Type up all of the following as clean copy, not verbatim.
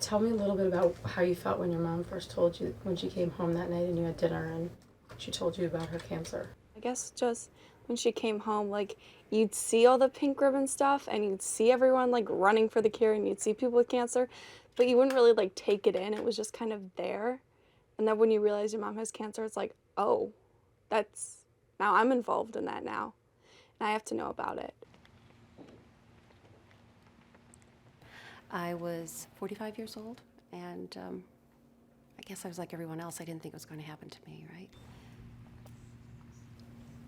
Tell me a little bit about how you felt when your mom first told you, when she came home that night and you had dinner and she told you about her cancer. I guess just when she came home, like, you'd see all the pink ribbon stuff and you'd see everyone like running for the cure and you'd see people with cancer, but you wouldn't really like take it in. It was just kind of there. And then when you realize your mom has cancer, it's like, oh, now I'm involved in that now. And I have to know about it. I was 45 years old, and I guess I was like everyone else. I didn't think it was going to happen to me, right?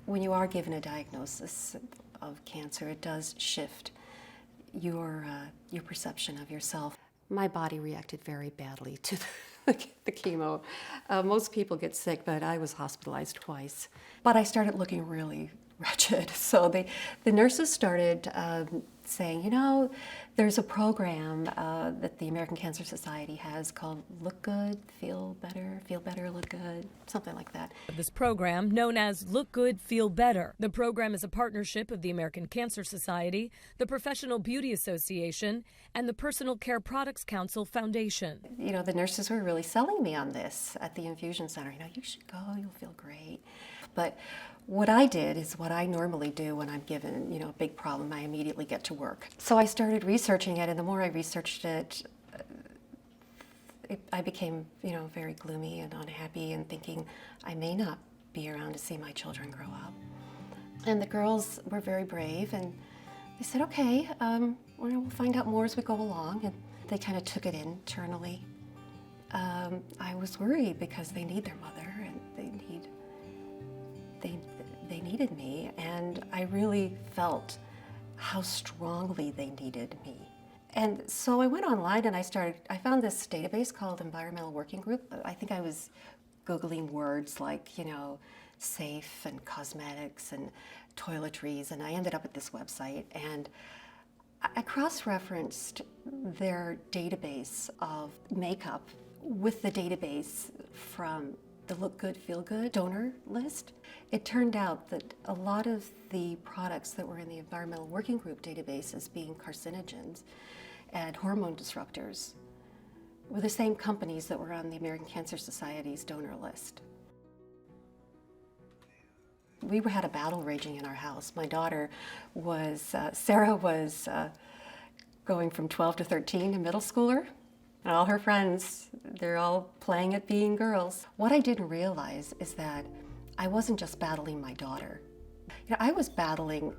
When you are given a diagnosis of cancer, it does shift your perception of yourself. My body reacted very badly to the chemo. Most people get sick, but I was hospitalized twice. But I started looking really wretched. So the nurses started saying, you know, there's a program that the American Cancer Society has called Look Good, Feel Better, Look Good, something like that. This program, known as Look Good, Feel Better. The program is a partnership of the American Cancer Society, the Professional Beauty Association, and the Personal Care Products Council Foundation. You know, the nurses were really selling me on this at the infusion center. You know, you should go, you'll feel great. But what I did is what I normally do when I'm given, you know, a big problem. I immediately get to work. So I started researching it, and the more I researched it, I became, you know, very gloomy and unhappy and thinking I may not be around to see my children grow up. And the girls were very brave, and they said, okay, we'll find out more as we go along. And they kind of took it internally. I was worried because they need their mother, and they needed me, and I really felt how strongly they needed me. And so I went online and I found this database called Environmental Working Group. I think I was Googling words like, you know, safe and cosmetics and toiletries, and I ended up at this website, and I cross-referenced their database of makeup with the database from the Look Good, Feel Good donor list. It turned out that a lot of the products that were in the Environmental Working Group database as being carcinogens and hormone disruptors were the same companies that were on the American Cancer Society's donor list. We had a battle raging in our house. My daughter Sarah was going from 12 to 13, a middle schooler. And all her friends, they're all playing at being girls. What I didn't realize is that I wasn't just battling my daughter. You know, I was battling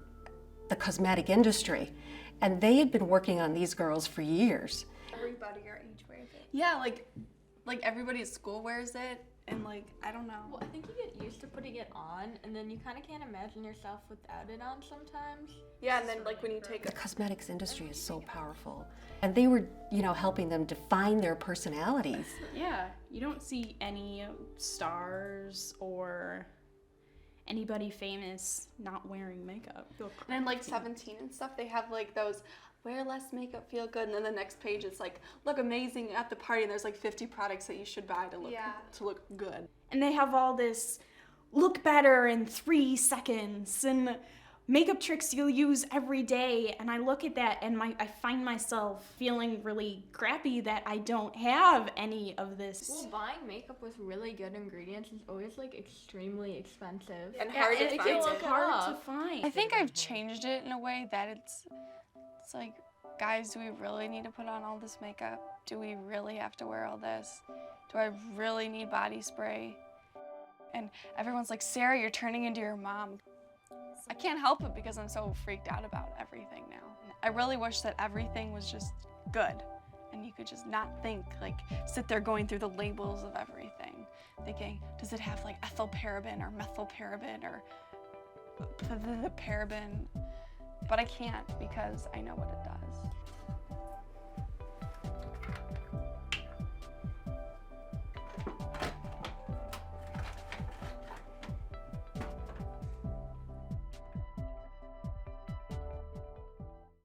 the cosmetic industry, and they had been working on these girls for years. Everybody our age wears it. Yeah, like everybody at school wears it, and like, I don't know. Well, I think you get used to putting it on, and then you kind of can't imagine yourself without it on sometimes. Yeah, and then like when you take The cosmetics industry is so powerful. And they were, you know, helping them define their personalities. Yeah, you don't see any stars or anybody famous not wearing makeup. And then like 17 and stuff, they have like those wear less makeup, feel good, and then the next page it's like look amazing at the party, and there's like 50 products that you should buy to look good. And they have all this look better in 3 seconds and makeup tricks you'll use every day, and I look at that and I find myself feeling really crappy that I don't have any of this. Well, buying makeup with really good ingredients is always like extremely expensive And hard to find. It's hard to find. I think I've changed it in a way that it's like, guys, do we really need to put on all this makeup? Do we really have to wear all this? Do I really need body spray? And everyone's like, Sarah, you're turning into your mom. I can't help it because I'm so freaked out about everything now. I really wish that everything was just good and you could just not think, like sit there going through the labels of everything, thinking, does it have like ethyl paraben or methyl paraben or the paraben? But I can't because I know what it does.